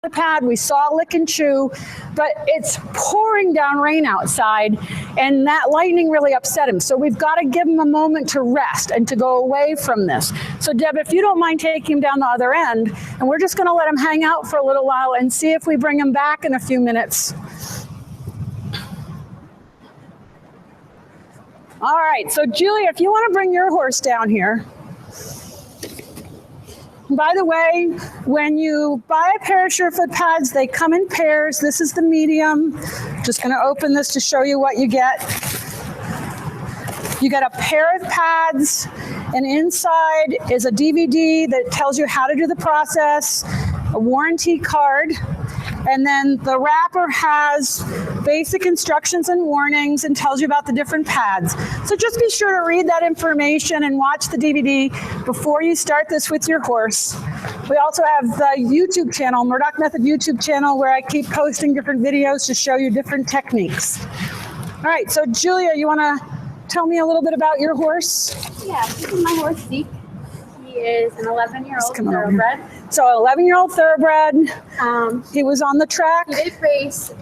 the pad, we saw Lick and Chew, but it's pouring down rain outside, and that lightning really upset him. So we've got to give him a moment to rest and to go away from this. So Deb, if you don't mind taking him down the other end, and we're just going to let him hang out for a little while and see if we bring him back in a few minutes. All right, so Julia, if you want to bring your horse down here. By the way, when you buy a pair of Surefoot pads, they come in pairs. This is the medium. Just going to open this to show you what you get. You get a pair of pads, and inside is a DVD that tells you how to do the process, a warranty card, and then the wrapper has basic instructions and warnings and tells you about the different pads. So just be sure to read that information and watch the DVD before you start this with your horse. We also have the YouTube channel, Murdoch Method YouTube channel, where I keep posting different videos to show you different techniques. All right, so Julia, you want to tell me a little bit about your horse? Yeah, this is my horse, Zeke. He is an 11-year-old thoroughbred. So an 11-year-old thoroughbred. He was on the track. He did race,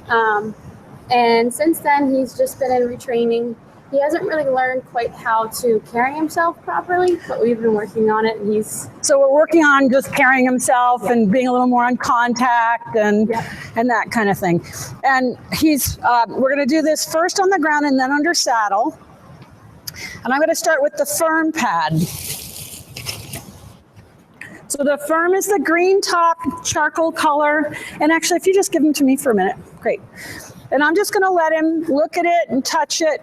and since then he's just been in retraining. He hasn't really learned quite how to carry himself properly, but we've been working on it. And so we're working on just carrying himself and being a little more on contact and that kind of thing. And we're going to do this first on the ground and then under saddle. And I'm going to start with the firm pad. So the firm is the green top, charcoal color. And actually, if you just give him to me for a minute, great. And I'm just going to let him look at it and touch it.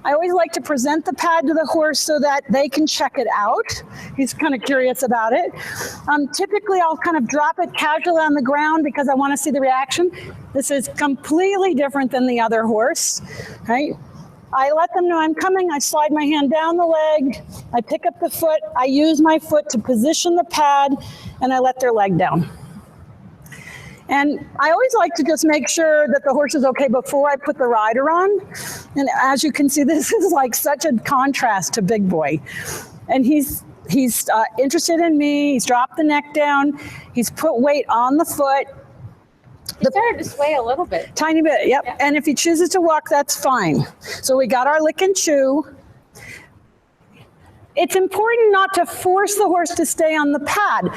I always like to present the pad to the horse so that they can check it out. He's kind of curious about it. Typically, I'll kind of drop it casually on the ground because I want to see the reaction. This is completely different than the other horse, right? I let them know I'm coming. I slide my hand down the leg. I pick up the foot. I use my foot to position the pad, and I let their leg down. And I always like to just make sure that the horse is okay before I put the rider on. And as you can see, this is like such a contrast to Big Boy. And he's interested in me. He's dropped the neck down. He's put weight on the foot. He started to sway a little bit. Tiny bit, yep. Yeah. And if he chooses to walk, that's fine. So we got our Lick and Chew. It's important not to force the horse to stay on the pad.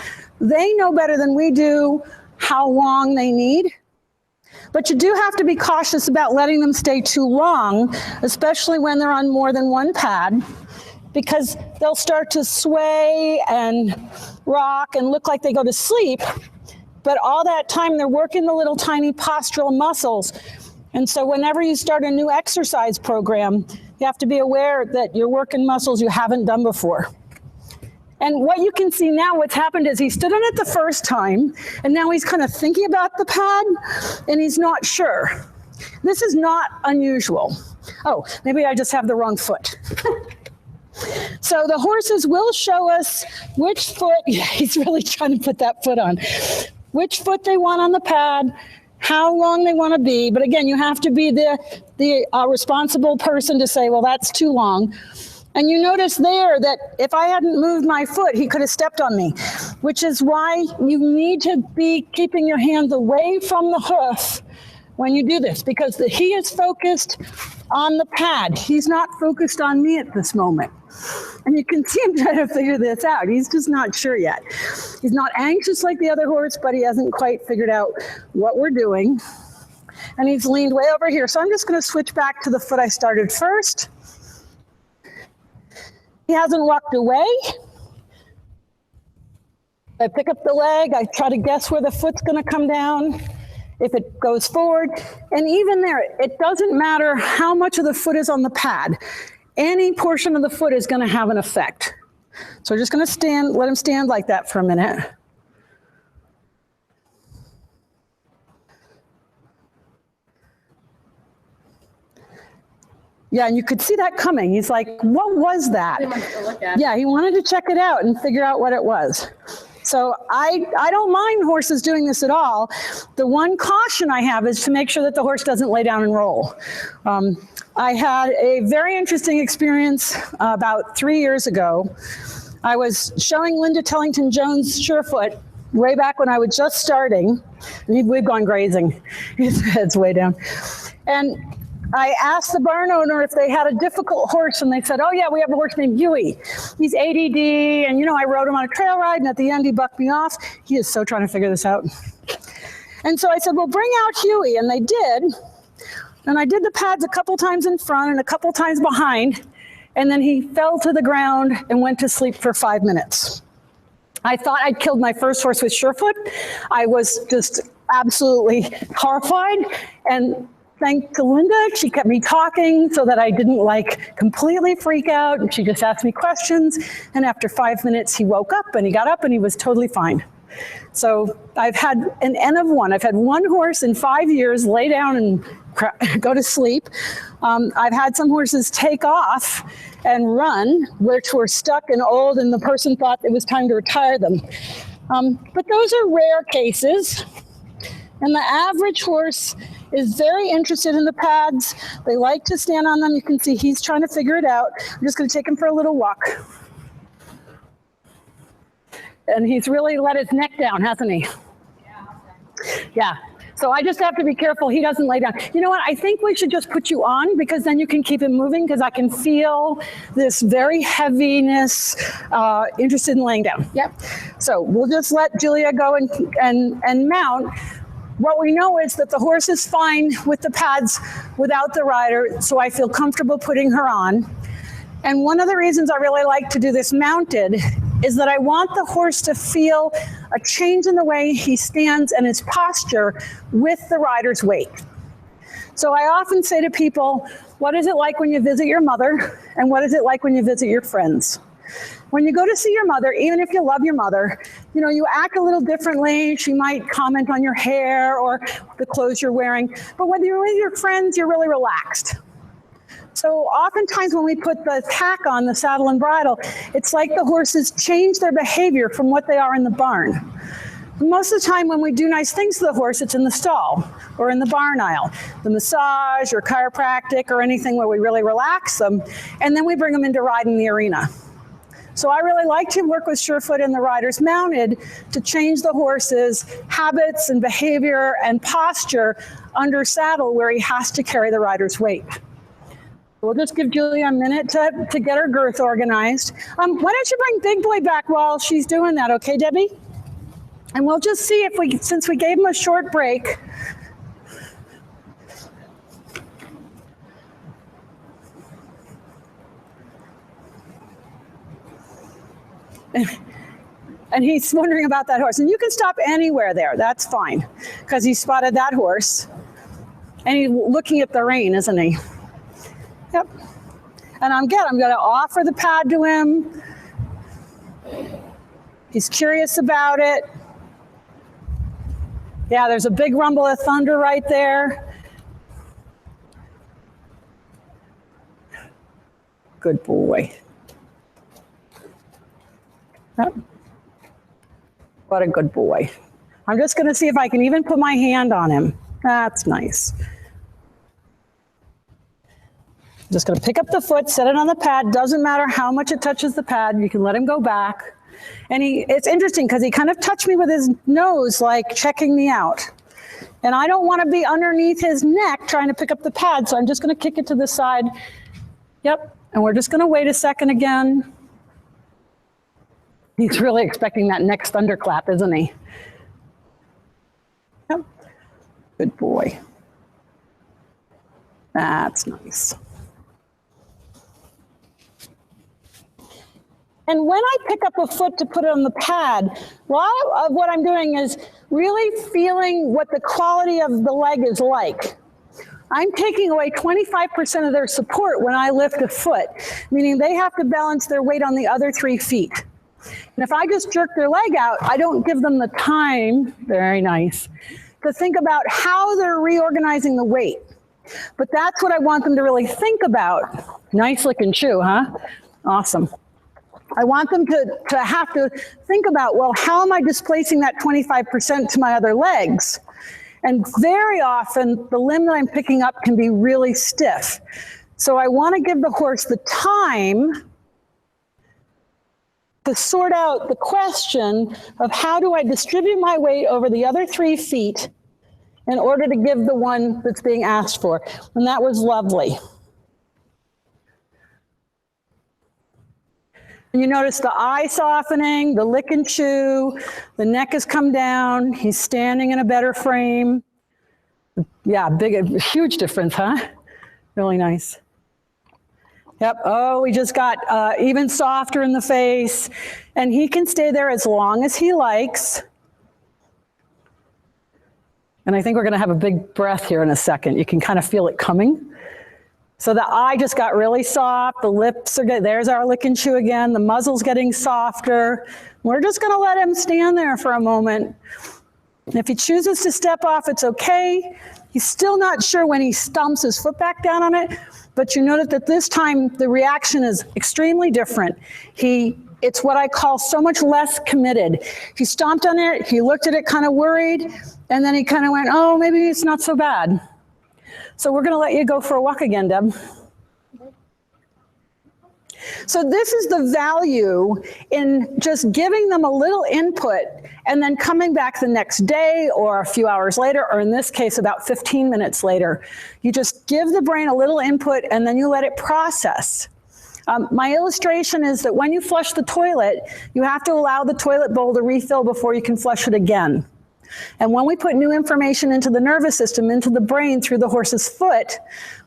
They know better than we do how long they need. But you do have to be cautious about letting them stay too long, especially when they're on more than one pad, because they'll start to sway and rock and look like they go to sleep. But all that time, they're working the little tiny postural muscles. And so whenever you start a new exercise program, you have to be aware that you're working muscles you haven't done before. And what you can see now, what's happened is he stood on it the first time, and now he's kind of thinking about the pad, and he's not sure. This is not unusual. Oh, maybe I just have the wrong foot. So the horses will show us which foot, yeah, he's really trying to put that foot on, which foot they want on the pad, how long they want to be. But again, you have to be the responsible person to say, well, that's too long. And you notice there that if I hadn't moved my foot, he could have stepped on me, which is why you need to be keeping your hands away from the hoof when you do this, because he is focused on the pad. He's not focused on me at this moment. And you can see him trying to figure this out. He's just not sure yet. He's not anxious like the other horse, but he hasn't quite figured out what we're doing. And he's leaned way over here. So I'm just going to switch back to the foot I started first. He hasn't walked away. I pick up the leg. I try to guess where the foot's going to come down, if it goes forward. And even there, it doesn't matter how much of the foot is on the pad. Any portion of the foot is going to have an effect. So we're just going to let him stand like that for a minute. Yeah, and you could see that coming. He's like, what was that? He wants to look at it. Yeah, he wanted to check it out and figure out what it was. So I don't mind horses doing this at all. The one caution I have is to make sure that the horse doesn't lay down and roll. I had a very interesting experience about 3 years ago. I was showing Linda Tellington Jones Surefoot way back when I was just starting. We've gone grazing. His head's way down. And I asked the barn owner if they had a difficult horse, and they said, oh yeah, we have a horse named Huey. He's ADD, and you know, I rode him on a trail ride, and at the end he bucked me off. He is so trying to figure this out. And so I said, well, bring out Huey, and they did. And I did the pads a couple times in front and a couple times behind, and then he fell to the ground and went to sleep for 5 minutes. I thought I'd killed my first horse with Surefoot. I was just absolutely horrified, and thanks to Linda, she kept me talking so that I didn't like completely freak out, and she just asked me questions, and after 5 minutes he woke up and he got up and he was totally fine. So I've had an N of 1. I've had one horse in 5 years lay down and go to sleep. I've had some horses take off and run, which were stuck and old, and the person thought it was time to retire them. But those are rare cases. And the average horse is very interested in the pads. They like to stand on them. You can see he's trying to figure it out. I'm just going to take him for a little walk. And he's really let his neck down, hasn't he? Yeah. So I just have to be careful he doesn't lay down. You know what? I think we should just put you on, because then you can keep him moving, because I can feel this very heaviness, interested in laying down. Yep. So we'll just let Julia go and mount. What we know is that the horse is fine with the pads without the rider, so I feel comfortable putting her on. And one of the reasons I really like to do this mounted is that I want the horse to feel a change in the way he stands and his posture with the rider's weight. So I often say to people, what is it like when you visit your mother, and what is it like when you visit your friends? When you go to see your mother, even if you love your mother, you know, you act a little differently. She might comment on your hair or the clothes you're wearing. But when you're with your friends, you're really relaxed. So oftentimes when we put the tack on the saddle and bridle, it's like the horses change their behavior from what they are in the barn. Most of the time when we do nice things to the horse, it's in the stall or in the barn aisle, the massage or chiropractic or anything where we really relax them, and then we bring them into ride in the arena. So I really like to work with Surefoot and the riders mounted to change the horse's habits and behavior and posture under saddle where he has to carry the rider's weight. We'll just give Julia a minute to get her girth organized. Why don't you bring Big Boy back while she's doing that, okay, Debbie? And we'll just see if since we gave him a short break. And he's wondering about that horse. And you can stop anywhere there, that's fine, because he spotted that horse. And he's looking at the rein, isn't he? Yep. And I'm going to offer the pad to him. He's curious about it. Yeah, there's a big rumble of thunder right there. Good boy. Yep. What a good boy. I'm just going to see if I can even put my hand on him. That's nice. Just going to pick up the foot, set it on the pad. Doesn't matter how much it touches the pad. You can let him go back. And it's interesting because he kind of touched me with his nose, like checking me out. And I don't want to be underneath his neck trying to pick up the pad, so I'm just going to kick it to the side. Yep. And we're just going to wait a second again. He's really expecting that next thunderclap, isn't he? Yep. Good boy. That's nice. And when I pick up a foot to put it on the pad, a lot of what I'm doing is really feeling what the quality of the leg is like. I'm taking away 25% of their support when I lift a foot, meaning they have to balance their weight on the other 3 feet. And if I just jerk their leg out, I don't give them the time, very nice, to think about how they're reorganizing the weight. But that's what I want them to really think about. Nice looking shoe, huh? Awesome. I want them to have to think about, well, how am I displacing that 25% to my other legs? And very often, the limb that I'm picking up can be really stiff. So I want to give the horse the time to sort out the question of how do I distribute my weight over the other 3 feet in order to give the one that's being asked for. And that was lovely. And you notice the eye softening, the lick and chew, the neck has come down, he's standing in a better frame. Yeah, huge difference, huh? Really nice. Yep, oh, we just got even softer in the face, and he can stay there as long as he likes. And I think we're gonna have a big breath here in a second. You can kind of feel it coming. So the eye just got really soft, the lips are good, there's our lick and chew again, the muzzle's getting softer. We're just gonna let him stand there for a moment. And if he chooses to step off, it's okay. He's still not sure when he stomps his foot back down on it, but you notice that this time the reaction is extremely different. It's what I call so much less committed. He stomped on it, he looked at it kind of worried, and then he kind of went, oh, maybe it's not so bad. So we're gonna let you go for a walk again, Deb. So this is the value in just giving them a little input and then coming back the next day or a few hours later, or in this case, about 15 minutes later. You just give the brain a little input and then you let it process. My illustration is that when you flush the toilet, you have to allow the toilet bowl to refill before you can flush it again. And when we put new information into the nervous system, into the brain through the horse's foot,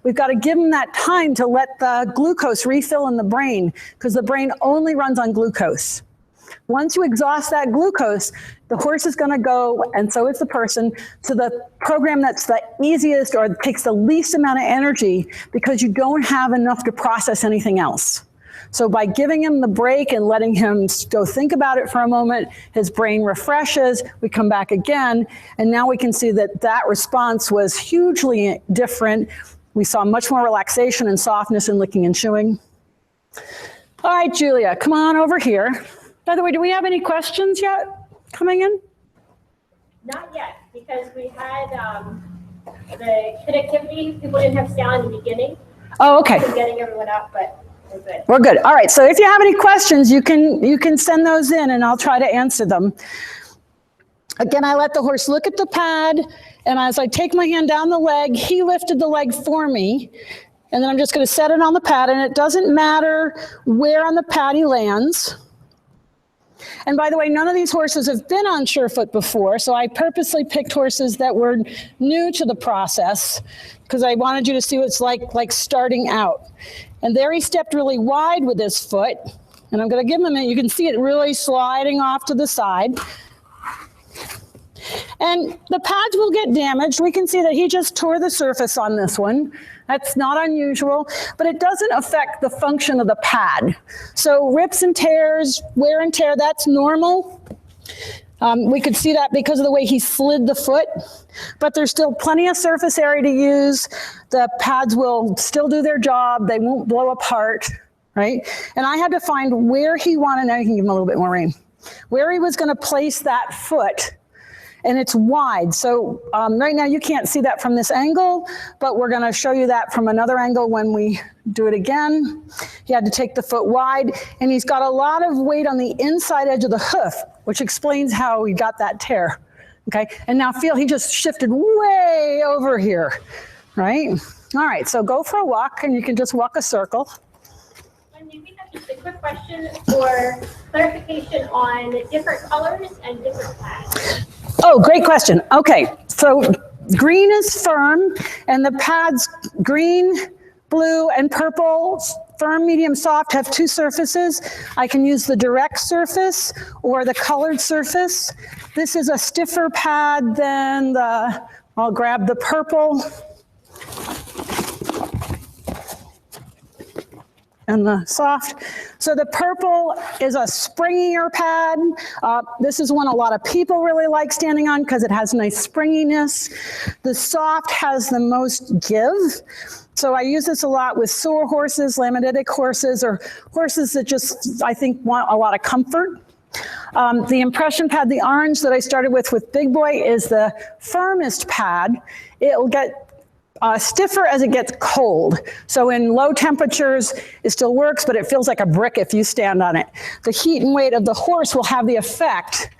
we've got to give them that time to let the glucose refill in the brain, because the brain only runs on glucose. Once you exhaust that glucose, the horse is going to go, and so is the person, to the program that's the easiest or takes the least amount of energy, because you don't have enough to process anything else. So by giving him the break and letting him go think about it for a moment, his brain refreshes, we come back again, and now we can see that that response was hugely different. We saw much more relaxation and softness in licking and chewing. All right, Julia, come on over here. By the way, do we have any questions yet coming in? Not yet, because we had the connectivity, people didn't have sound in the beginning. Oh, okay. We're getting everyone up, but we're good. We're good. All right, so if you have any questions, you can send those in and I'll try to answer them. Again, I let the horse look at the pad, and as I take my hand down the leg, he lifted the leg for me, and then I'm just going to set it on the pad, and it doesn't matter where on the pad he lands. And by the way, none of these horses have been on Surefoot before, so I purposely picked horses that were new to the process because I wanted you to see what it's like starting out. And there he stepped really wide with his foot, and I'm going to give him a minute. You can see it really sliding off to the side. And the pads will get damaged. We can see that he just tore the surface on this one. That's not unusual, but it doesn't affect the function of the pad. So rips and tears, wear and tear, that's normal. We could see that because of the way he slid the foot, but there's still plenty of surface area to use. The pads will still do their job. They won't blow apart, right? And I had to find where he wanted, now you can give him a little bit more rain, where he was going to place that foot. And it's wide. So right now you can't see that from this angle, but we're going to show you that from another angle when we do it again. He had to take the foot wide, and he's got a lot of weight on the inside edge of the hoof, which explains how he got that tear. Okay, and now feel he just shifted way over here, right? All right, so go for a walk, and you can just walk a circle. Wendy, we have just a quick question for clarification on different colors and different pads. Oh, great question. Okay, so green is firm, and the pads green, blue, and purple, firm, medium, soft, have two surfaces. I can use the direct surface or the colored surface. This is a stiffer pad than I'll grab the purple and the soft. So the purple is a springier pad. This is one a lot of people really like standing on because it has nice springiness. The soft has the most give. So I use this a lot with sore horses, laminitic horses, or horses that just, I think, want a lot of comfort. The impression pad, the orange that I started with Big Boy, is the firmest pad. It'll get stiffer as it gets cold. So in low temperatures, it still works, but it feels like a brick if you stand on it. The heat and weight of the horse will have the effect,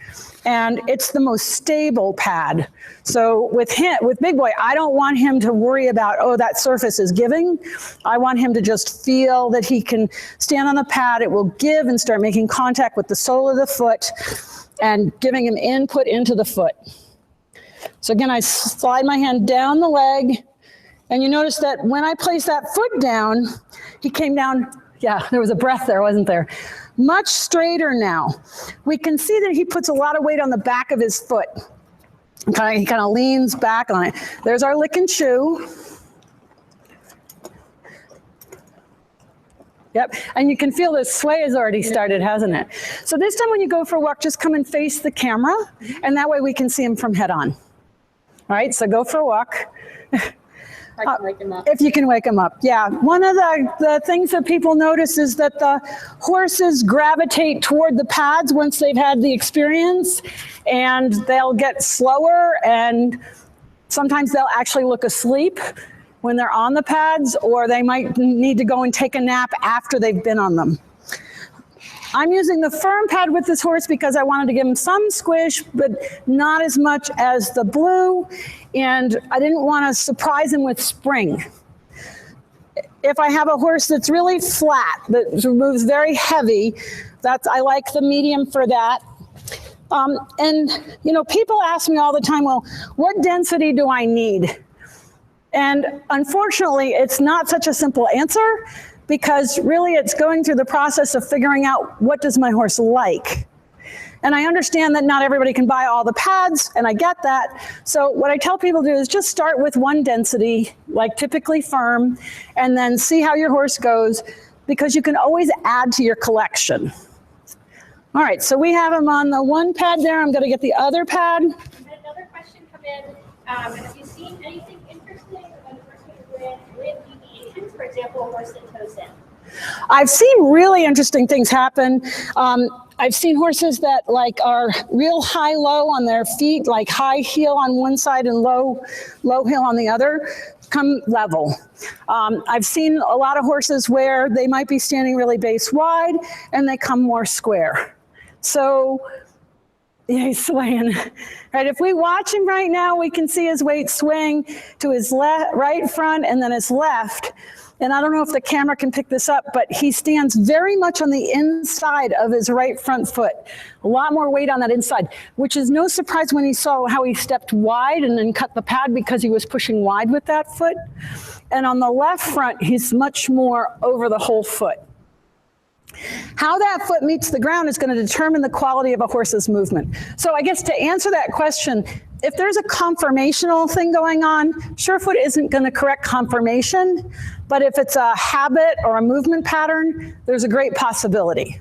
and it's the most stable pad. So with Big Boy, I don't want him to worry about, oh, that surface is giving. I want him to just feel that he can stand on the pad, it will give and start making contact with the sole of the foot and giving him input into the foot. So again, I slide my hand down the leg, and you notice that when I place that foot down, he came down, yeah, there was a breath there, wasn't there? Much straighter now. We can see that he puts a lot of weight on the back of his foot. He kind of leans back on it. There's our lick and chew. Yep, and you can feel the sway has already started, hasn't it? So this time when you go for a walk, just come and face the camera, and that way we can see him from head on. All right, so go for a walk. I can wake him up. If you can wake him up, yeah. One of the things that people notice is that the horses gravitate toward the pads once they've had the experience, and they'll get slower, and sometimes they'll actually look asleep when they're on the pads, or they might need to go and take a nap after they've been on them. I'm using the firm pad with this horse because I wanted to give him some squish, but not as much as the blue, and I didn't want to surprise him with spring. If I have a horse that's really flat, that moves very heavy, I like the medium for that. And you know, people ask me all the time, well, what density do I need? And unfortunately, it's not such a simple answer, because really it's going through the process of figuring out, what does my horse like? And I understand that not everybody can buy all the pads, and I get that. So what I tell people to do is just start with one density, like typically firm, and then see how your horse goes, because you can always add to your collection. All right, so we have him on the one pad there. I'm gonna get the other pad. We had another question come in. Have you seen anything interesting when a horse with deviations, for example, a horse that toes in? I've seen really interesting things happen. I've seen horses that are real high-low on their feet, like high heel on one side and low heel on the other, come level. I've seen a lot of horses where they might be standing really base wide and they come more square. So yeah, he's swaying. Right, if we watch him right now, we can see his weight swing to his right front and then his left. And I don't know if the camera can pick this up, but he stands very much on the inside of his right front foot. A lot more weight on that inside, which is no surprise when he saw how he stepped wide and then cut the pad, because he was pushing wide with that foot. And on the left front, he's much more over the whole foot. How that foot meets the ground is going to determine the quality of a horse's movement. So I guess to answer that question, if there's a conformational thing going on, Surefoot isn't going to correct conformation, but if it's a habit or a movement pattern, there's a great possibility.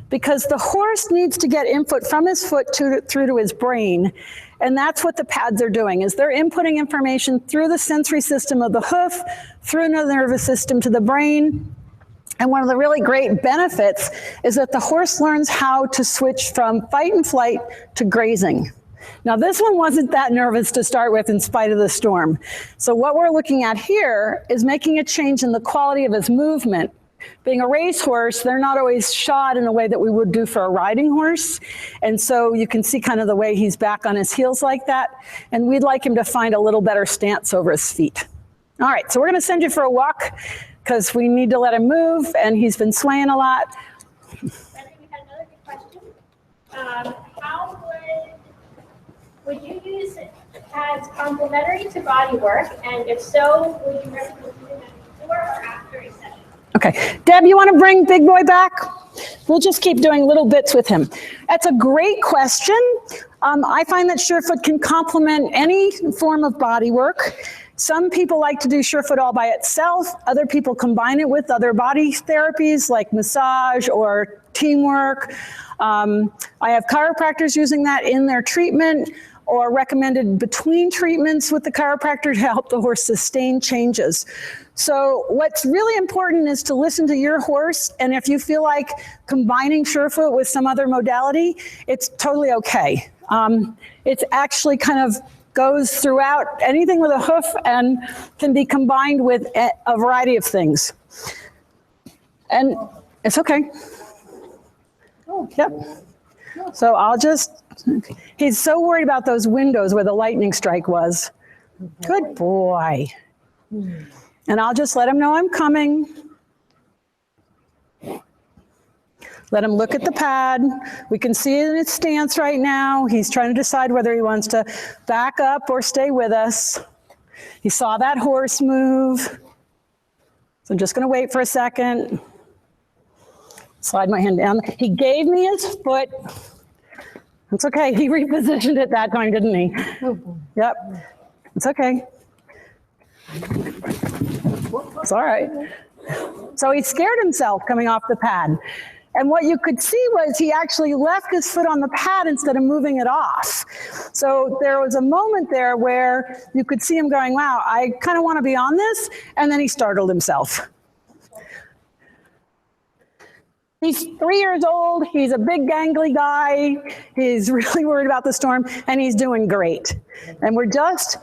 Because the horse needs to get input from his foot through to his brain, and that's what the pads are doing, is they're inputting information through the sensory system of the hoof, through the nervous system to the brain. And one of the really great benefits is that the horse learns how to switch from fight and flight to grazing. Now, this one wasn't that nervous to start with in spite of the storm. So what we're looking at here is making a change in the quality of his movement. Being a racehorse, they're not always shod in a way that we would do for a riding horse. And so you can see kind of the way he's back on his heels like that. And we'd like him to find a little better stance over his feet. All right, so we're going to send you for a walk, because we need to let him move, and he's been swaying a lot. I think we had another good question. How would you use it as complementary to body work? And if so, would you recommend using it before or after a session? Okay, Deb, you want to bring Big Boy back? We'll just keep doing little bits with him. That's a great question. I find that Surefoot can complement any form of body work. Some people like to do Surefoot all by itself. Other people combine it with other body therapies like massage or teamwork. I have chiropractors using that in their treatment, or recommended between treatments with the chiropractor to help the horse sustain changes. So what's really important is to listen to your horse, and if you feel like combining Surefoot with some other modality, it's totally okay. It's actually kind of goes throughout anything with a hoof and can be combined with a variety of things. And it's okay. Yep. So I'll just, he's so worried about those windows where the lightning strike was. Good boy. And I'll just let him know I'm coming. Let him look at the pad. We can see it in its stance right now. He's trying to decide whether he wants to back up or stay with us. He saw that horse move. So I'm just going to wait for a second. Slide my hand down. He gave me his foot. It's okay. He repositioned it that time, didn't he? Yep. It's okay. It's all right. So he scared himself coming off the pad. And what you could see was he actually left his foot on the pad instead of moving it off. So there was a moment there where you could see him going, wow, I kind of want to be on this. And then he startled himself. He's 3 years old. He's a big gangly guy. He's really worried about the storm and he's doing great. And we're just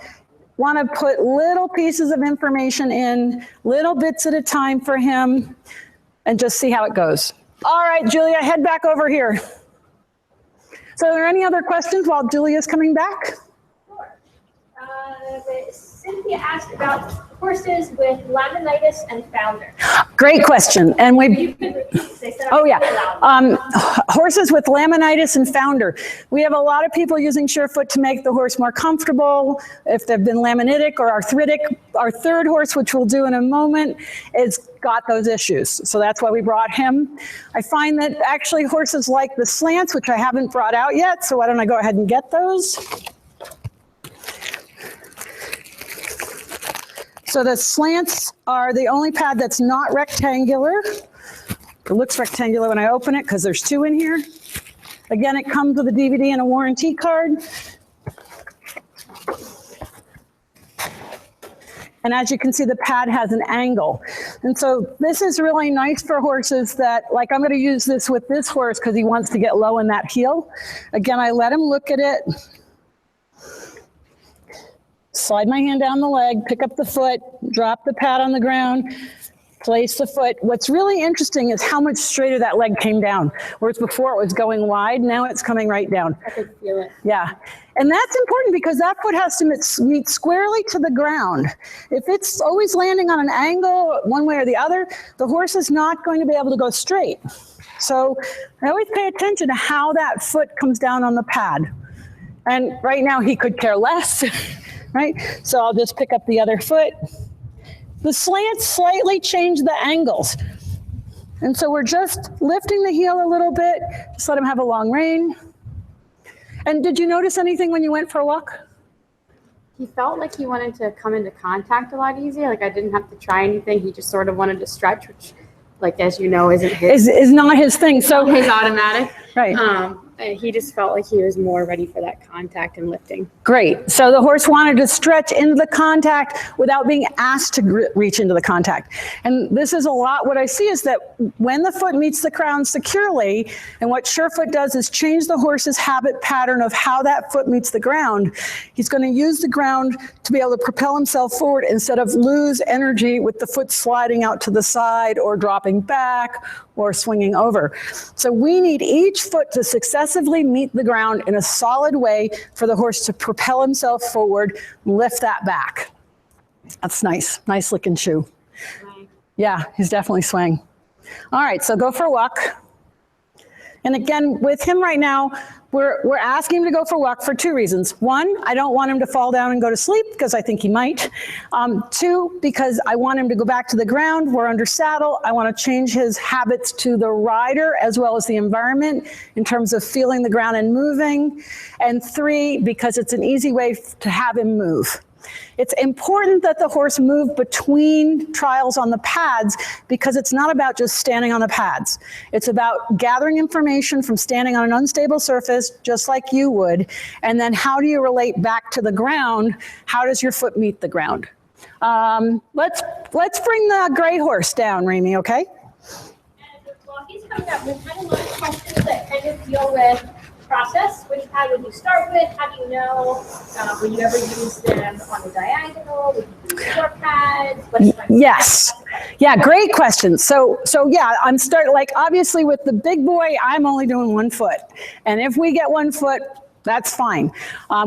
want to put little pieces of information in, little bits at a time for him and just see how it goes. All right, Julia, head back over here. So are there any other questions while Julia's coming back? Sure. Cynthia asked about horses with laminitis and founder. Great question. And You could repeat. They said oh yeah, loud. horses with laminitis and founder. We have a lot of people using Surefoot to make the horse more comfortable. If they've been laminitic or arthritic, our third horse, which we'll do in a moment, is got those issues. So that's why we brought him. I find that actually horses like the slants, which I haven't brought out yet. So why don't I go ahead and get those? So the slants are the only pad that's not rectangular. It looks rectangular when I open it because there's 2 in here. Again, it comes with a DVD and a warranty card. And as you can see, the pad has an angle. And so this is really nice for horses that, like I'm going to use this with this horse because he wants to get low in that heel. Again, I let him look at it. Slide my hand down the leg, pick up the foot, drop the pad on the ground, place the foot. What's really interesting is how much straighter that leg came down. Whereas before it was going wide, now it's coming right down. I could feel it. Yeah. And that's important because that foot has to meet squarely to the ground. If it's always landing on an angle, one way or the other, the horse is not going to be able to go straight. So I always pay attention to how that foot comes down on the pad. And right now he could care less. Right? So I'll just pick up the other foot. The slants slightly change the angles. And so we're just lifting the heel a little bit. Just let him have a long rein. And did you notice anything when you went for a walk? He felt like he wanted to come into contact a lot easier. Like I didn't have to try anything. He just sort of wanted to stretch, which, like, as you know, isn't his. Is not his thing. So his automatic. Right. He just felt like he was more ready for that contact and lifting. Great. So the horse wanted to stretch into the contact without being asked to reach into the contact. And this is a lot. What I see is that when the foot meets the ground securely, and what Surefoot does is change the horse's habit pattern of how that foot meets the ground. He's going to use the ground to be able to propel himself forward instead of lose energy with the foot sliding out to the side or dropping back or swinging over. So we need each foot to successively meet the ground in a solid way for the horse to propel himself forward, lift that back. That's nice. Nice looking shoe. Right. Yeah, he's definitely swaying. All right, so go for a walk. And again, with him right now, we're asking him to go for a walk for 2 reasons. 1, I don't want him to fall down and go to sleep because I think he might. 2, because I want him to go back to the ground. We're under saddle. I want to change his habits to the rider as well as the environment in terms of feeling the ground and moving. And 3, because it's an easy way to have him move. It's important that the horse move between trials on the pads because it's not about just standing on the pads. It's about gathering information from standing on an unstable surface, just like you would, and then how do you relate back to the ground? How does your foot meet the ground? Let's bring the gray horse down, Remy, okay? And while he's coming up, we've had a lot of questions that kind of deal with process? Which pad would you start with? How do you know? Would you ever use them on the diagonal? Would you use 4 pads? Yes. Yeah, great question. So yeah, I'm starting, like, obviously with the big boy, I'm only doing 1 foot. And if we get 1 foot, that's fine.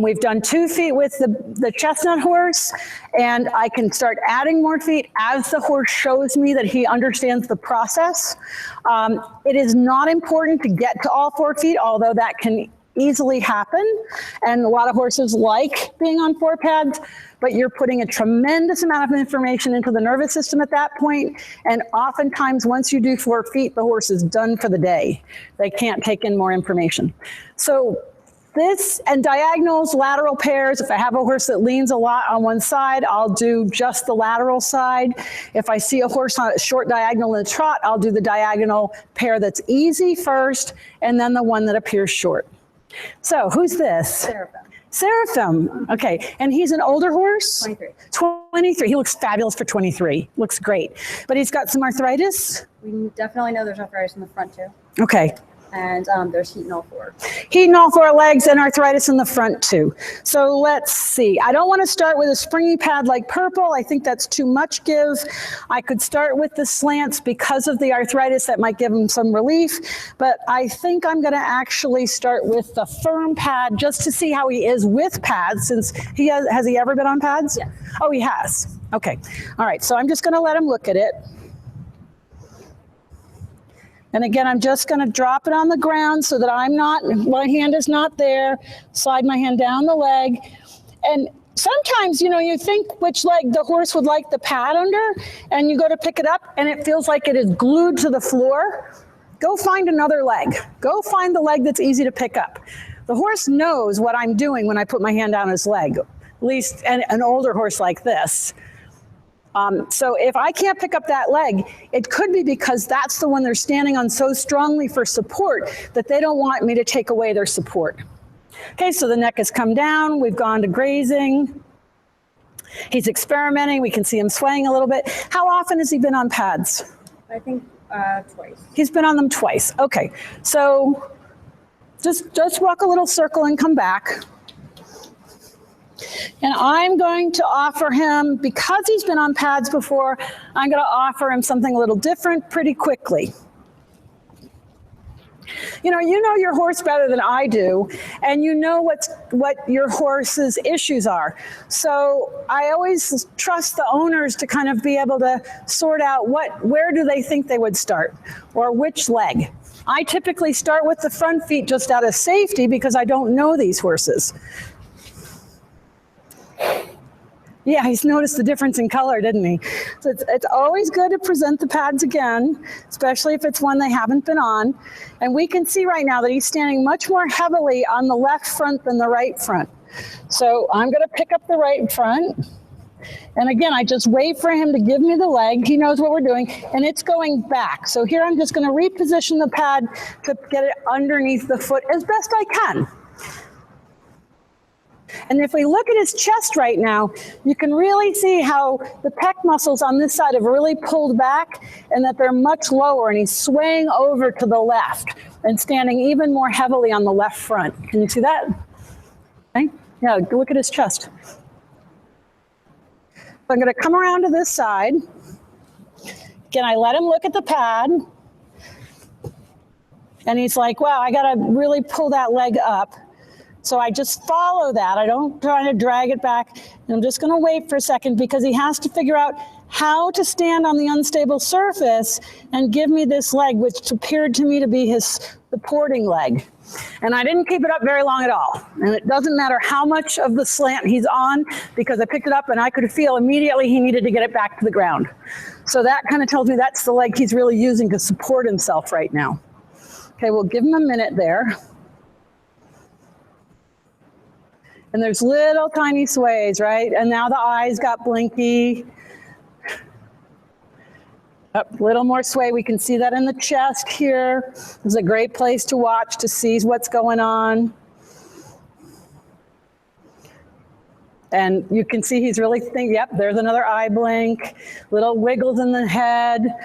We've done 2 feet with the chestnut horse, and I can start adding more feet as the horse shows me that he understands the process. It is not important to get to all 4 feet, although that can easily happen. And a lot of horses like being on 4 pads, but you're putting a tremendous amount of information into the nervous system at that point. And oftentimes, once you do 4 feet, the horse is done for the day. They can't take in more information. So this and diagonals, lateral pairs. If I have a horse that leans a lot on one side, I'll do just the lateral side. If I see a horse on a short diagonal in the trot, I'll do the diagonal pair that's easy first, and then the one that appears short. So who's this? Seraphim. Seraphim. Okay, and he's an older horse? 23. 23. He looks fabulous for 23. Looks great. But he's got some arthritis? We definitely know there's arthritis in the front too. Okay. And there's heat in all 4. Heat in all 4 legs and arthritis in the front too. So let's see. I don't want to start with a springy pad like purple. I think that's too much give. I could start with the slants because of the arthritis. That might give him some relief. But I think I'm going to actually start with the firm pad just to see how he is with pads, since has he ever been on pads? Yes. Oh, he has. Okay. All right. So I'm just going to let him look at it. And again, I'm just going to drop it on the ground so that my hand is not there. Slide my hand down the leg. And sometimes, you think which leg the horse would like the pad under, and you go to pick it up and it feels like it is glued to the floor. Go find another leg. Go find the leg that's easy to pick up. The horse knows what I'm doing when I put my hand down his leg, at least an older horse like this. So if I can't pick up that leg, it could be because that's the one they're standing on so strongly for support that they don't want me to take away their support. Okay, so the neck has come down. We've gone to grazing. He's experimenting. We can see him swaying a little bit. How often has he been on pads? I think twice. He's been on them twice. Okay, so just walk a little circle and come back. And I'm going to offer him, because he's been on pads before, I'm going to offer him something a little different pretty quickly. You know your horse better than I do, and you know what your horse's issues are. So I always trust the owners to kind of be able to sort out where do they think they would start, or which leg. I typically start with the front feet just out of safety because I don't know these horses. Yeah, he's noticed the difference in color, didn't he? So it's always good to present the pads again, especially if it's one they haven't been on. And we can see right now that he's standing much more heavily on the left front than the right front. So I'm going to pick up the right front. And again, I just wait for him to give me the leg. He knows what we're doing, and it's going back. So here I'm just going to reposition the pad to get it underneath the foot as best I can. And if we look at his chest right now, you can really see how the pec muscles on this side have really pulled back and that they're much lower, and he's swaying over to the left and standing even more heavily on the left front. Can you see that? Okay. Yeah, look at his chest. So I'm going to come around to this side. Again, I let him look at the pad. And he's like, wow, I got to really pull that leg up. So I just follow that. I don't try to drag it back. And I'm just going to wait for a second because he has to figure out how to stand on the unstable surface and give me this leg, which appeared to me to be his supporting leg. And I didn't keep it up very long at all. And it doesn't matter how much of the slant he's on, because I picked it up and I could feel immediately he needed to get it back to the ground. So that kind of tells me that's the leg he's really using to support himself right now. Okay, we'll give him a minute there. And there's little tiny sways, right? And now the eyes got blinky. Up, little more sway. We can see that in the chest here. This is a great place to watch to see what's going on. And you can see he's really thinking, yep, there's another eye blink. Little wiggles in the head.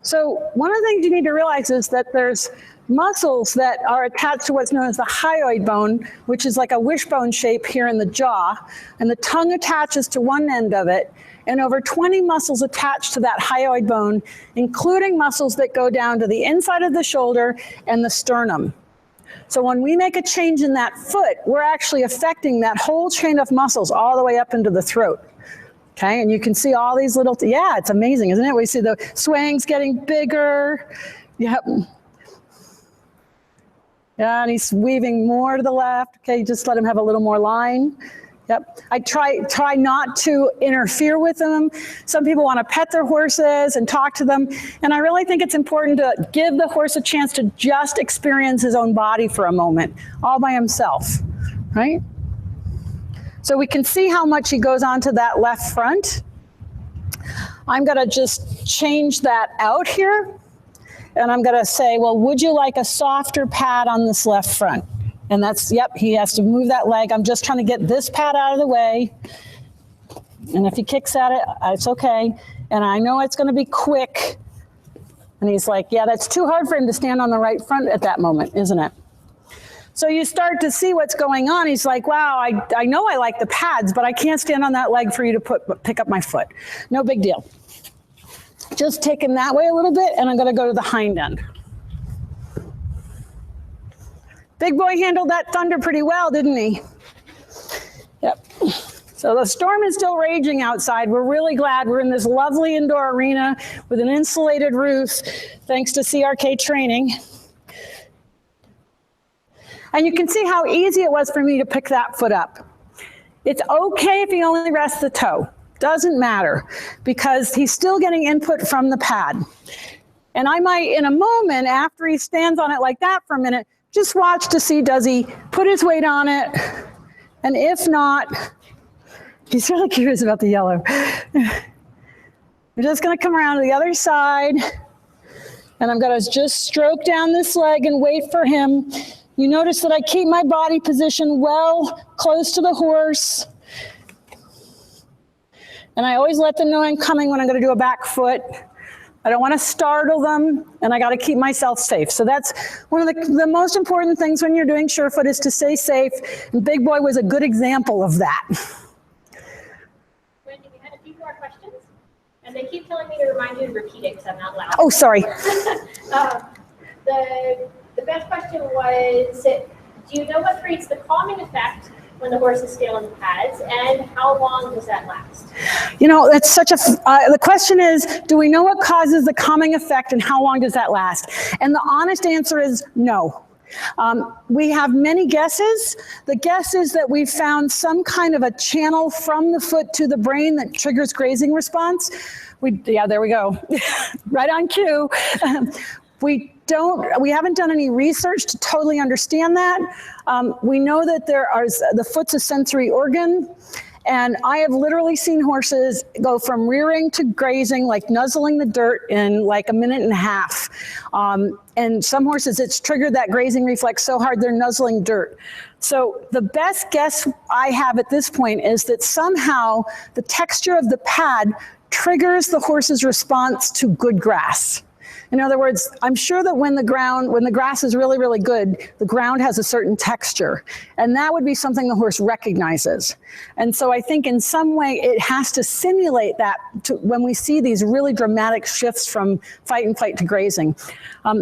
So one of the things you need to realize is that there's muscles that are attached to what's known as the hyoid bone, which is like a wishbone shape here in the jaw, and the tongue attaches to one end of it, and over 20 muscles attached to that hyoid bone, including muscles that go down to the inside of the shoulder and the sternum. So when we make a change in that foot, we're actually affecting that whole chain of muscles all the way up into the throat. Okay, and you can see all these little, yeah, it's amazing, isn't it? We see the swings getting bigger. Yep. Yeah, and he's weaving more to the left. Okay, just let him have a little more line. Yep. I try not to interfere with them. Some people want to pet their horses and talk to them. And I really think it's important to give the horse a chance to just experience his own body for a moment, all by himself, right? So we can see how much he goes onto that left front. I'm going to just change that out here. And I'm going to say, well, would you like a softer pad on this left front? And that's, yep, he has to move that leg. I'm just trying to get this pad out of the way. And if he kicks at it, it's okay. And I know it's going to be quick. And he's like, yeah, that's too hard for him to stand on the right front at that moment, isn't it? So you start to see what's going on. He's like, wow, I know I like the pads, but I can't stand on that leg for you to pick up my foot. No big deal. Just take him that way a little bit, and I'm going to go to the hind end. Big Boy handled that thunder pretty well, didn't he? Yep. So the storm is still raging outside. We're really glad we're in this lovely indoor arena with an insulated roof, thanks to CRK training. And you can see how easy it was for me to pick that foot up. It's okay if he only rests the toe. Doesn't matter, because he's still getting input from the pad. And I might, in a moment, after he stands on it like that for a minute, just watch to see, does he put his weight on it? And if not, he's really curious about the yellow. We're just going to come around to the other side, and I'm going to just stroke down this leg and wait for him. You notice that I keep my body position well close to the horse. And I always let them know I'm coming when I'm going to do a back foot. I don't want to startle them, and I got to keep myself safe. So that's one of the most important things when you're doing Surefoot, is to stay safe. And Big Boy was a good example of that. Wendy, we had a few more questions, and they keep telling me to remind you to repeat it because I'm not loud. Oh, sorry. The best question was, do you know what creates the calming effect when the horse is still in the pads, and how long does that last? You know, that's such a, the question is, do we know what causes the calming effect and how long does that last? And the honest answer is no. We have many guesses. The guess is that we've found some kind of a channel from the foot to the brain that triggers grazing response. Yeah, there we go. Right on cue. We haven't done any research to totally understand that. We know that the foot's a sensory organ, and I have literally seen horses go from rearing to grazing, like nuzzling the dirt, in like a minute and a half. And some horses, it's triggered that grazing reflex so hard they're nuzzling dirt. So the best guess I have at this point is that somehow the texture of the pad triggers the horse's response to good grass. In other words, I'm sure that when the grass is really, really good, the ground has a certain texture, and that would be something the horse recognizes. And so I think in some way it has to simulate that when we see these really dramatic shifts from fight and flight to grazing.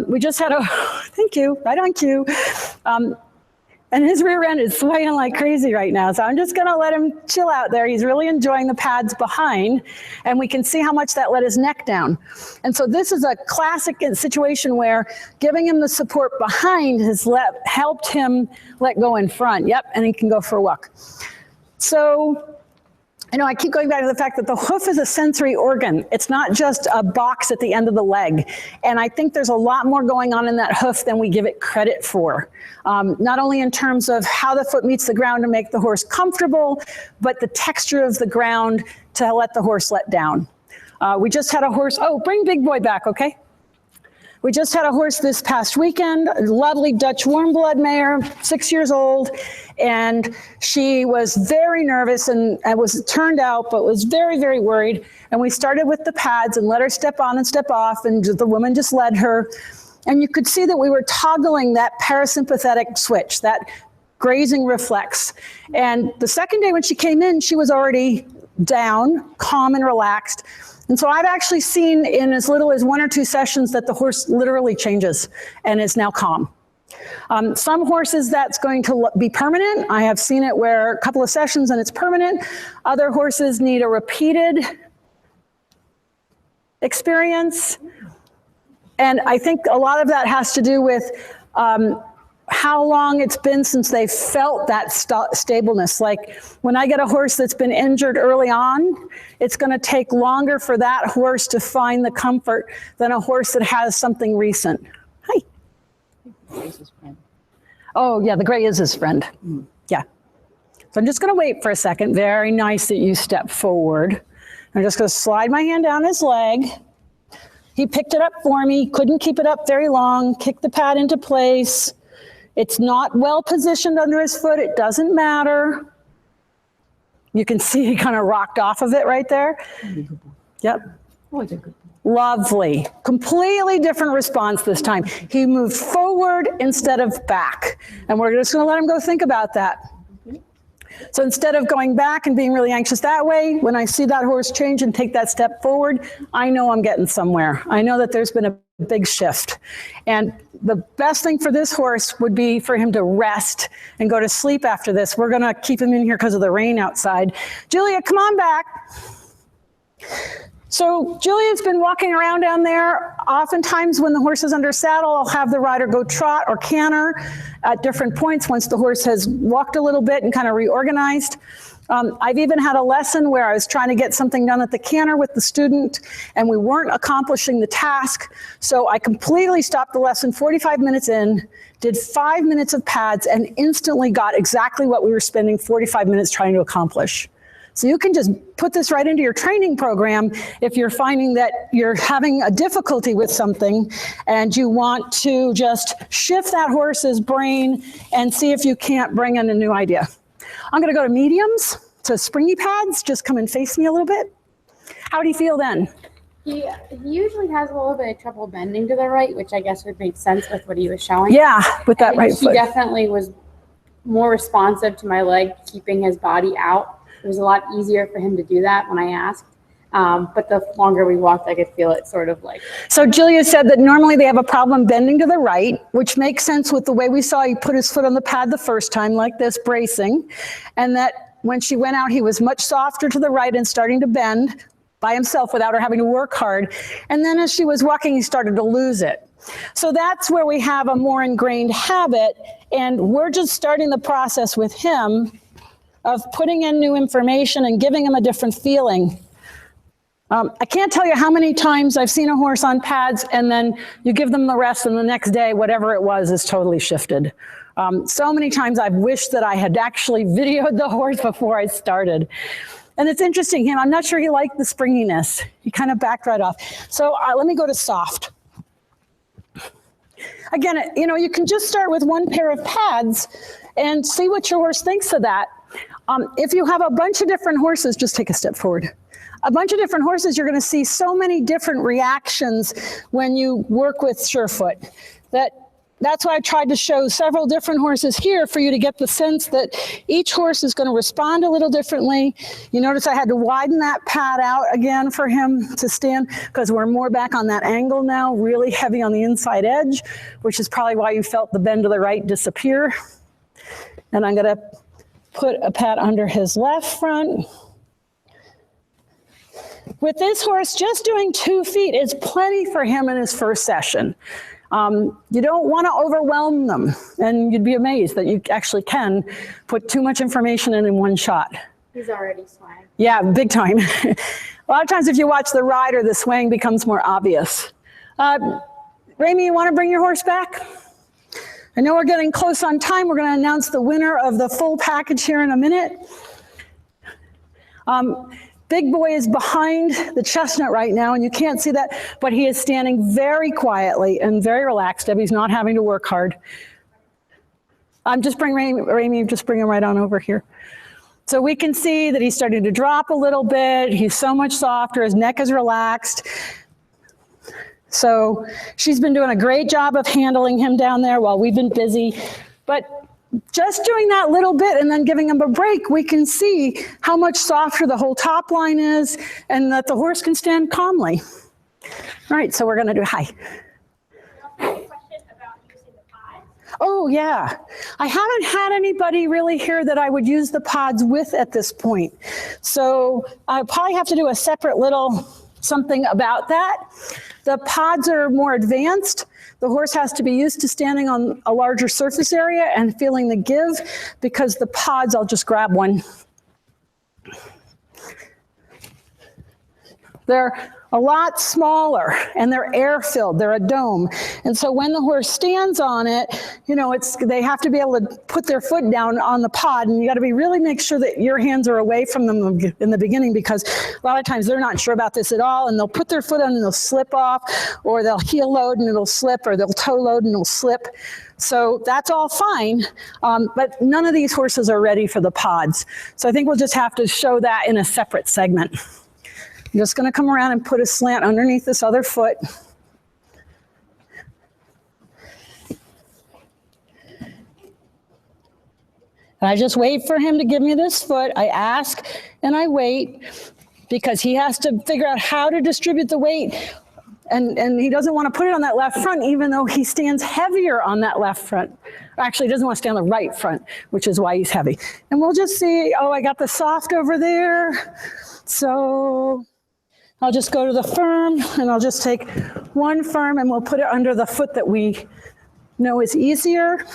We just had thank you, right on cue. And his rear end is swaying like crazy right now. So I'm just going to let him chill out there. He's really enjoying the pads behind, and we can see how much that let his neck down. And so this is a classic situation where giving him the support behind has helped him let go in front. Yep, and he can go for a walk. So, I keep going back to the fact that the hoof is a sensory organ. It's not just a box at the end of the leg. And I think there's a lot more going on in that hoof than we give it credit for. Not only in terms of how the foot meets the ground to make the horse comfortable, but the texture of the ground to let the horse let down. We just had a horse, bring Big Boy back, okay? We just had a horse this past weekend, a lovely Dutch warm blood mare, 6 years old, and she was very nervous and was turned out, but was very, very worried. And we started with the pads and let her step on and step off, and the woman just led her. And you could see that we were toggling that parasympathetic switch, that grazing reflex. And the second day when she came in, she was already down, calm and relaxed. And so I've actually seen in as little as 1 or 2 sessions that the horse literally changes and is now calm. Some horses that's going to be permanent. I have seen it where a couple of sessions and it's permanent. Other horses need a repeated experience. And I think a lot of that has to do with how long it's been since they felt that stableness. Like when I get a horse that's been injured early on, it's going to take longer for that horse to find the comfort than a horse that has something recent. Hi. Oh yeah, the gray is his friend. Yeah. So I'm just going to wait for a second. Very nice that you step forward. I'm just going to slide my hand down his leg. He picked it up for me, couldn't keep it up very long, kicked the pad into place. It's not well positioned under his foot. It doesn't matter. You can see he kind of rocked off of it right there. Yep. Lovely. Completely different response this time. He moved forward instead of back. And we're just going to let him go think about that. So instead of going back and being really anxious that way, when I see that horse change and take that step forward, I know I'm getting somewhere. I know that there's been a big shift. And the best thing for this horse would be for him to rest and go to sleep after this. We're going to keep him in here because of the rain outside. Julia, come on back. So Julia's been walking around down there. Oftentimes when the horse is under saddle, I'll have the rider go trot or canter at different points once the horse has walked a little bit and kind of reorganized. I've even had a lesson where I was trying to get something done at the canter with the student and we weren't accomplishing the task. So I completely stopped the lesson 45 minutes in, did 5 minutes of pads and instantly got exactly what we were spending 45 minutes trying to accomplish. So you can just put this right into your training program if you're finding that you're having a difficulty with something and you want to just shift that horse's brain and see if you can't bring in a new idea. I'm going to go to mediums, to springy pads. Just come and face me a little bit. How do you feel then? He usually has a little bit of trouble bending to the right, which I guess would make sense with what he was showing. Yeah, with that right He foot. definitely was more responsive to my leg, keeping his body out. It was a lot easier for him to do that when I asked. But the longer we walked, I could feel it sort of like. So Julia said that normally they have a problem bending to the right, which makes sense with the way we saw he put his foot on the pad the first time, like this, bracing. And that when she went out, he was much softer to the right and starting to bend by himself without her having to work hard. And then as she was walking, he started to lose it. So that's where we have a more ingrained habit. And we're just starting the process with him of putting in new information and giving him a different feeling. I can't tell you how many times I've seen a horse on pads and then you give them the rest and the next day, whatever it was is totally shifted. So many times I've wished that I had actually videoed the horse before I started. And it's interesting, I'm not sure he liked the springiness. He kind of backed right off. So let me go to soft. Again, you can just start with one pair of pads and see what your horse thinks of that. If you have a bunch of different horses, just take a step forward. A bunch of different horses, you're going to see so many different reactions when you work with Surefoot. That's why I tried to show several different horses here for you to get the sense that each horse is going to respond a little differently. You notice I had to widen that pad out again for him to stand because we're more back on that angle now, really heavy on the inside edge, which is probably why you felt the bend to the right disappear. And I'm going to put a pad under his left front. With this horse, just doing 2 feet is plenty for him in his first session. You don't want to overwhelm them, and you'd be amazed that you actually can put too much information in one shot. He's already swaying. Yeah, big time. A lot of times if you watch the rider, the swaying becomes more obvious. Rami, you want to bring your horse back? I know we're getting close on time. We're going to announce the winner of the full package here in a minute. Big Boy is behind the chestnut right now, and you can't see that, but he is standing very quietly and very relaxed. Debbie's not having to work hard. Just bring Rami, just bring him right on over here. So we can see that he's starting to drop a little bit. He's so much softer. His neck is relaxed. So she's been doing a great job of handling him down there while we've been busy. But just doing that little bit and then giving him a break, we can see how much softer the whole top line is and that the horse can stand calmly. All right, so we're going to do hi. Question about using the pods. Oh, yeah. I haven't had anybody really here that I would use the pods with at this point. So I probably have to do a separate little something about that. The pods are more advanced. The horse has to be used to standing on a larger surface area and feeling the give, because the pods, I'll just grab one. They're a lot smaller and they're air filled, they're a dome. And so when the horse stands on it, you know, they have to be able to put their foot down on the pod, and you got to be really make sure that your hands are away from them in the beginning, because a lot of times they're not sure about this at all, and they'll put their foot on and they'll slip off, or they'll heel load and it'll slip, or they'll toe load and it'll slip. So that's all fine, but none of these horses are ready for the pods. So I think we'll just have to show that in a separate segment. I'm just going to come around and put a slant underneath this other foot. And I just wait for him to give me this foot. I ask and I wait, because he has to figure out how to distribute the weight. And he doesn't want to put it on that left front, even though he stands heavier on that left front. Actually, he doesn't want to stand on the right front, which is why he's heavy. And we'll just see, oh, I got the soft over there. So I'll just go to the firm, and I'll just take one firm and we'll put it under the foot that we know is easier.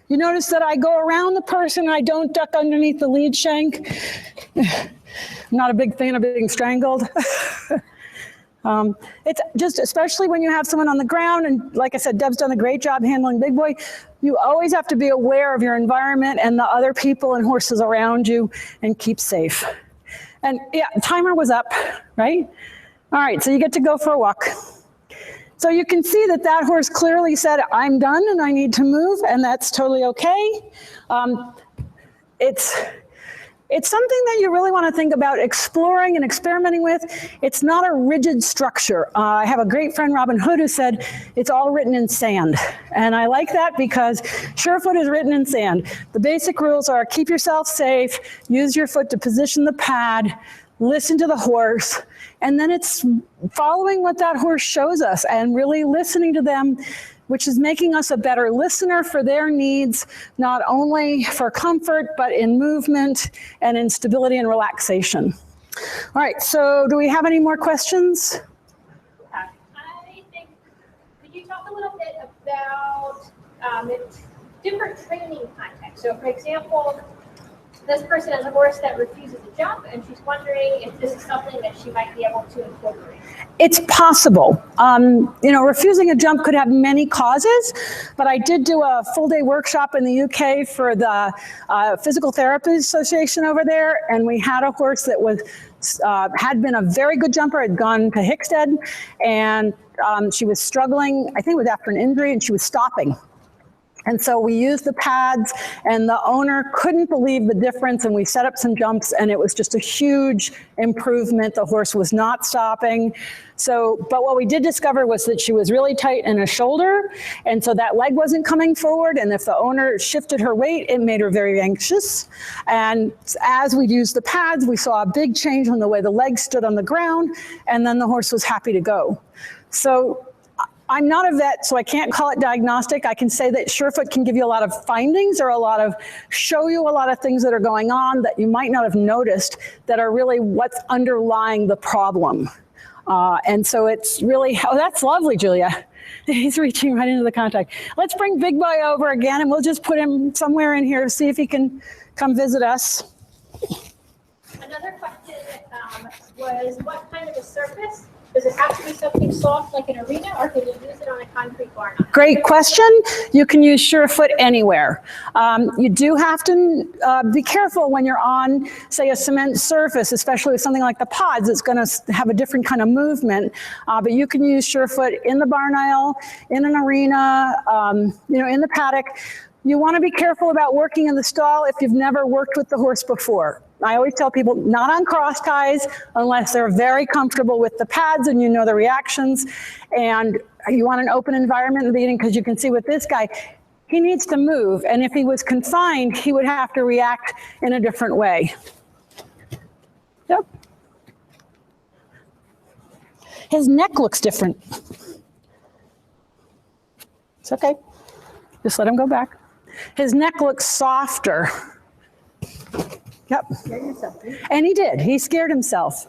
You notice that I go around the person, I don't duck underneath the lead shank. I'm not a big fan of being strangled. It's just, especially when you have someone on the ground, and like I said, Deb's done a great job handling Big Boy. You always have to be aware of your environment and the other people and horses around you, and keep safe. And yeah, timer was up, right? All right, so you get to go for a walk. So you can see that that horse clearly said, I'm done and I need to move, and that's totally okay. It's something that you really want to think about exploring and experimenting with. It's not a rigid structure. I have a great friend, Robin Hood, who said it's all written in sand. And I like that, because Surefoot is written in sand. The basic rules are keep yourself safe, use your foot to position the pad, listen to the horse, and then it's following what that horse shows us and really listening to them, which is making us a better listener for their needs, not only for comfort, but in movement and in stability and relaxation. All right, so do we have any more questions? I think, could you talk a little bit about different training contexts? So for example, this person has a horse that refuses to jump, and she's wondering if this is something that she might be able to incorporate. It's possible. You know, refusing a jump could have many causes, but I did do a full day workshop in the UK for the Physical Therapy Association over there, and we had a horse that was had been a very good jumper, had gone to Hickstead, and she was struggling, I think it was after an injury, and she was stopping. And so we used the pads, and the owner couldn't believe the difference, and we set up some jumps, and it was just a huge improvement. The horse was not stopping. So, but what we did discover was that she was really tight in a shoulder, and so that leg wasn't coming forward, and if the owner shifted her weight, it made her very anxious. And as we used the pads, we saw a big change on the way the leg stood on the ground, and then the horse was happy to go. So I'm not a vet, so I can't call it diagnostic. I can say that Surefoot can give you a lot of findings, or show you a lot of things that are going on that you might not have noticed, that are really what's underlying the problem. And so it's really, oh, that's lovely, Julia. He's reaching right into the contact. Let's bring Big Boy over again, and we'll just put him somewhere in here to see if he can come visit us. Another question was what kind of a surface Does it have to be something soft like an arena, or can you use it on a concrete barn? Great question. You can use Surefoot anywhere. You do have to be careful when you're on, say, a cement surface, especially with something like the pods. It's going to have a different kind of movement. But you can use Surefoot in the barn aisle, in an arena, in the paddock. You want to be careful about working in the stall if you've never worked with the horse before. I always tell people not on cross ties unless they're very comfortable with the pads and you know the reactions. And you want an open environment in the beginning, because you can see with this guy, he needs to move. And if he was confined, he would have to react in a different way. Yep. His neck looks different. It's okay. Just let him go back. His neck looks softer. Yep. And he did. He scared himself.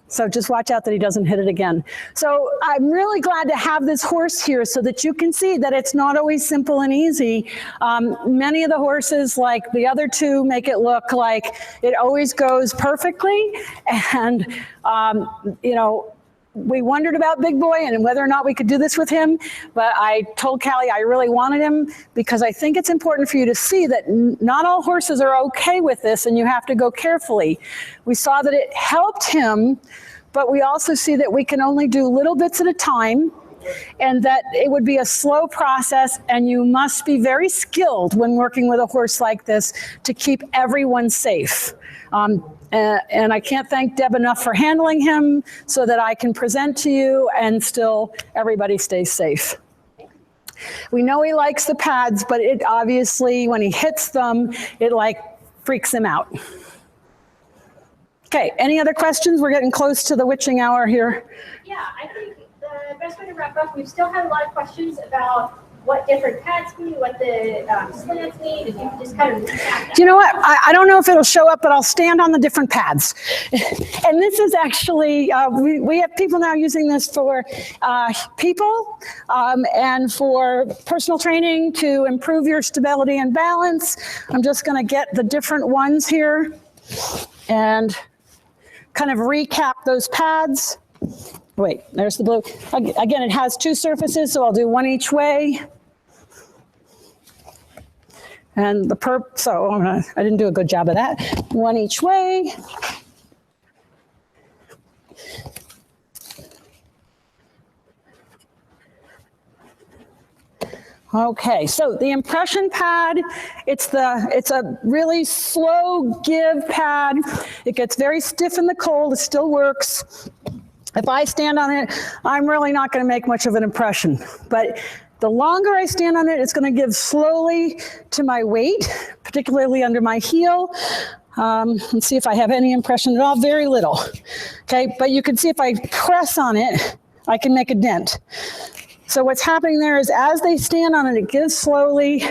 So just watch out that he doesn't hit it again. So I'm really glad to have this horse here so that you can see that it's not always simple and easy. Many of the horses, like the other two, make it look like it always goes perfectly. And, we wondered about Big Boy and whether or not we could do this with him, but I told Callie I really wanted him because I think it's important for you to see that not all horses are okay with this, and you have to go carefully. We saw that it helped him, but we also see that we can only do little bits at a time, and that it would be a slow process, and you must be very skilled when working with a horse like this to keep everyone safe. And I can't thank Deb enough for handling him so that I can present to you and still everybody stays safe. We know he likes the pads, but it obviously, when he hits them, it freaks him out. Okay, any other questions? We're getting close to the witching hour here. Yeah, I think the best way to wrap up, we've still had a lot of questions about what different pads mean, what the slants mean, if you can just kind of recap that. You know what? I don't know if it'll show up, but I'll stand on the different pads. And this is actually, we have people now using this for people and for personal training to improve your stability and balance. I'm just going to get the different ones here and kind of recap those pads. Wait, there's the blue. Again, it has two surfaces, so I'll do one each way. And the so I didn't do a good job of that. One each way. Okay, so the impression pad, it's a really slow give pad. It gets very stiff in the cold, it still works. If I stand on it, I'm really not going to make much of an impression. But the longer I stand on it, it's going to give slowly to my weight, particularly under my heel. Let's see if I have any impression at all. Very little. Okay, but you can see if I press on it, I can make a dent. So what's happening there is as they stand on it, it gives slowly.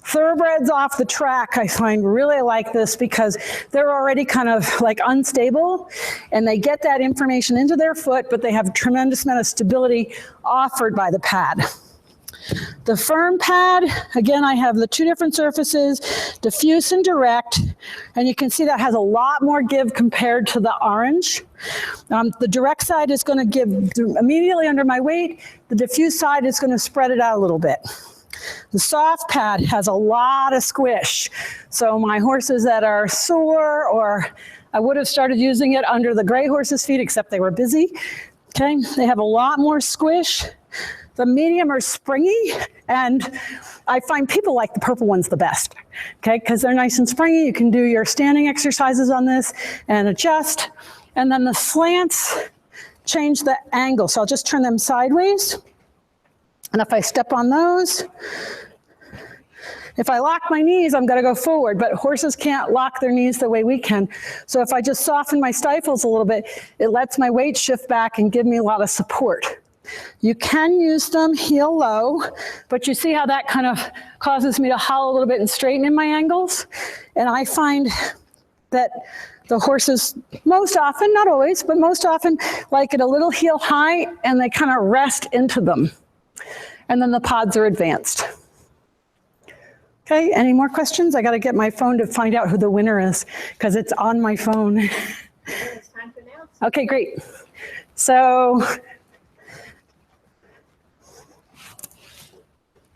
Thoroughbreds off the track, I find really like this because they're already kind of unstable, and they get that information into their foot, but they have a tremendous amount of stability offered by the pad. The firm pad, again, I have the two different surfaces, diffuse and direct, and you can see that has a lot more give compared to the orange. The direct side is going to give immediately under my weight. The diffuse side is going to spread it out a little bit. The soft pad has a lot of squish. So my horses that are sore, or I would have started using it under the gray horse's feet, except they were busy. Okay, they have a lot more squish. The medium are springy, and I find people like the purple ones the best, okay, because they're nice and springy. You can do your standing exercises on this and adjust. And then the slants change the angle. So I'll just turn them sideways. And if I step on those, if I lock my knees, I'm going to go forward, but horses can't lock their knees the way we can. So if I just soften my stifles a little bit, it lets my weight shift back and give me a lot of support. You can use them heel low, but you see how that kind of causes me to hollow a little bit and straighten in my angles. And I find that the horses most often, not always, but most often like it a little heel high, and they kind of rest into them. And then the pods are advanced. Okay, any more questions? I got to get my phone to find out who the winner is because it's on my phone. It's time to announce. Okay, great. So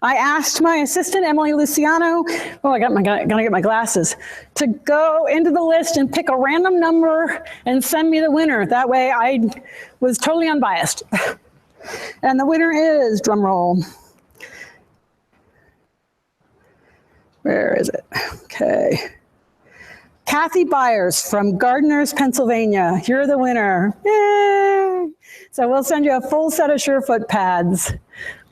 I asked my assistant, Emily Luciano, gotta get my glasses, to go into the list and pick a random number and send me the winner. That way I was totally unbiased. And the winner is, drum roll. Where is it? Okay. Kathy Byers from Gardners, Pennsylvania. You're the winner. Yay! So we'll send you a full set of Surefoot pads.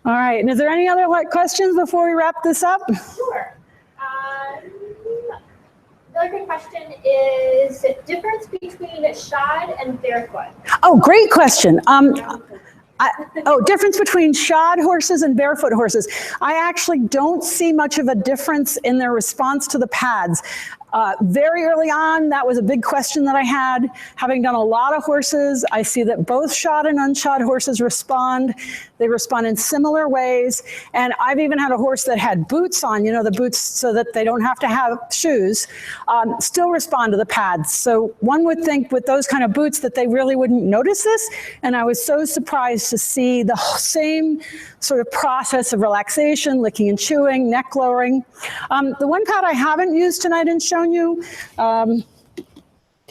All right, and is there any other questions before we wrap this up? Sure. The other good question is the difference between shod and barefoot. Oh, great question. Difference between shod horses and barefoot horses. I actually don't see much of a difference in their response to the pads. Very early on, that was a big question that I had. Having done a lot of horses, I see that both shod and unshod horses respond. They respond in similar ways. And I've even had a horse that had boots on, the boots so that they don't have to have shoes, still respond to the pads. So one would think with those kind of boots that they really wouldn't notice this. And I was so surprised to see the same sort of process of relaxation, licking and chewing, neck lowering. The one pad I haven't used tonight and shown you,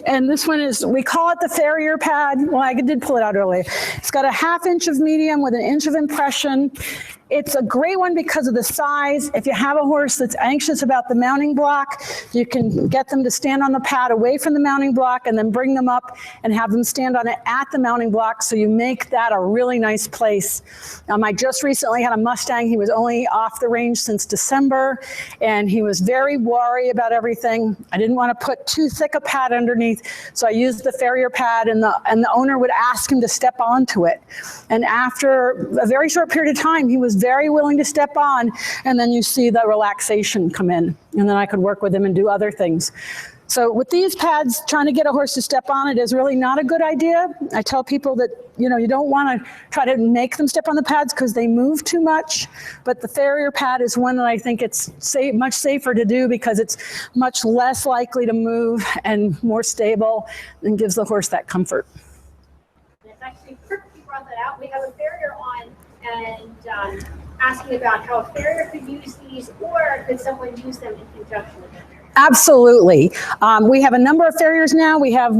and this one is, we call it the Farrier pad. Well, I did pull it out earlier. It's got a 1/2 inch of medium with 1 inch of impression. It's a great one because of the size. If you have a horse that's anxious about the mounting block, you can get them to stand on the pad away from the mounting block and then bring them up and have them stand on it at the mounting block. So you make that a really nice place. I just recently had a Mustang. He was only off the range since December, and he was very wary about everything. I didn't want to put too thick a pad underneath, so I used the Farrier pad, and the owner would ask him to step onto it. And after a very short period of time, he was very willing to step on, and then you see the relaxation come in, and then I could work with him and do other things. So with these pads, trying to get a horse to step on it is really not a good idea. I tell people that, you don't want to try to make them step on the pads because they move too much, but the Farrier pad is one that I think it's much safer to do because it's much less likely to move and more stable and gives the horse that comfort. It's actually perfect you brought that out. We have a Farrier on and asking about how a farrier could use these, or could someone use them in conjunction with their farrier? Absolutely. We have a number of farriers now. We have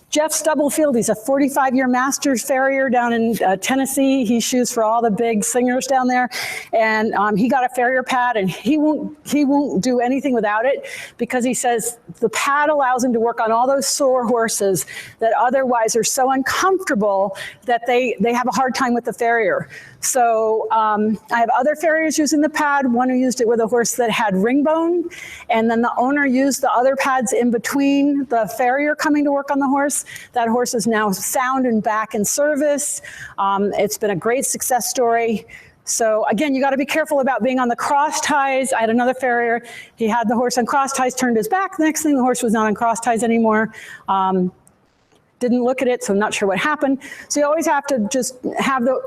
Jeff Stubblefield. He's a 45-year Masters farrier down in Tennessee. He shoes for all the big singers down there, and he got a Farrier pad, and he won't do anything without it because he says the pad allows him to work on all those sore horses that otherwise are so uncomfortable that they have a hard time with the farrier. So I have other farriers using the pad. One who used it with a horse that had ring bone, and then the owner used the other pads in between the farrier coming to work on the horse. That horse is now sound and back in service. It's been a great success story. So again, you got to be careful about being on the cross ties. I had another farrier. He had the horse on cross ties, turned his back. The next thing, the horse was not on cross ties anymore. Didn't look at it, so I'm not sure what happened. So you always have to just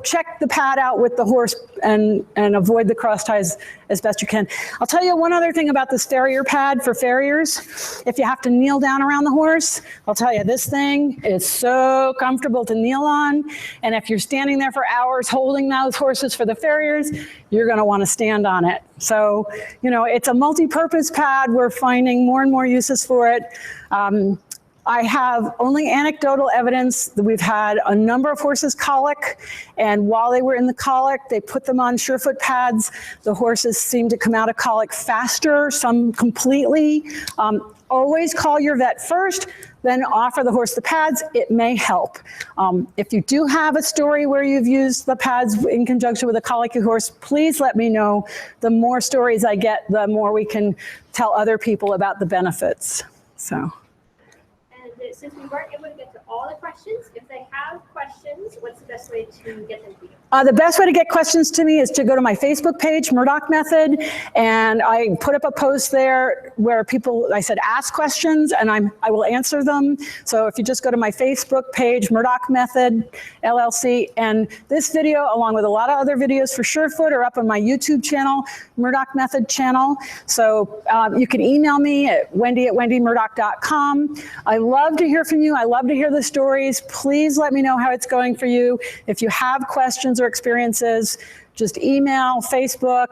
check the pad out with the horse and avoid the cross ties as best you can. I'll tell you one other thing about this Farrier pad for farriers. If you have to kneel down around the horse, I'll tell you, this thing is so comfortable to kneel on. And if you're standing there for hours holding those horses for the farriers, you're going to want to stand on it. So, it's a multi-purpose pad. We're finding more and more uses for it. I have only anecdotal evidence that we've had a number of horses colic, and while they were in the colic, they put them on Surefoot pads. The horses seem to come out of colic faster, some completely. Always call your vet first, then offer the horse the pads. It may help. If you do have a story where you've used the pads in conjunction with a colicky horse, please let me know. The more stories I get, the more we can tell other people about the benefits. So. Since we weren't able to get to all the questions, if they have questions, what's the best way to get them to you? The best way to get questions to me is to go to my Facebook page, Murdoch Method, and I put up a post there where I said ask questions, and I will answer them. So if you just go to my Facebook page, Murdoch Method, LLC, and this video, along with a lot of other videos for Surefoot, are up on my YouTube channel, Murdoch Method channel. So you can email me at wendy@wendymurdoch.com. I love to to hear from you. I love to hear the stories. Please let me know how it's going for you. If you have questions or experiences, just email, Facebook.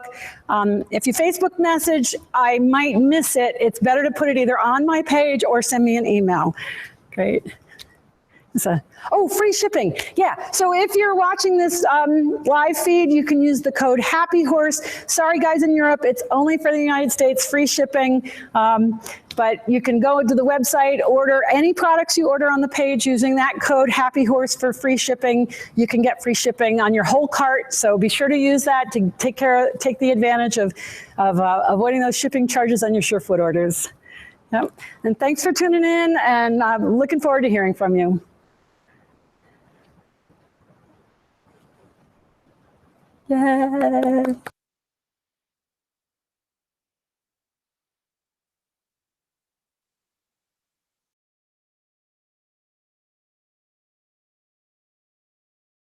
If you Facebook message, I might miss it. It's better to put it either on my page or send me an email. Great. Oh, free shipping. Yeah. So if you're watching this live feed, you can use the code HAPPYHORSE. Sorry, guys in Europe, it's only for the United States, free shipping. But you can go to the website, order any products you order on the page using that code HAPPYHORSE for free shipping. You can get free shipping on your whole cart. So be sure to use that to take the advantage of avoiding those shipping charges on your Surefoot orders. Yep. And thanks for tuning in, and I'm looking forward to hearing from you. Yay.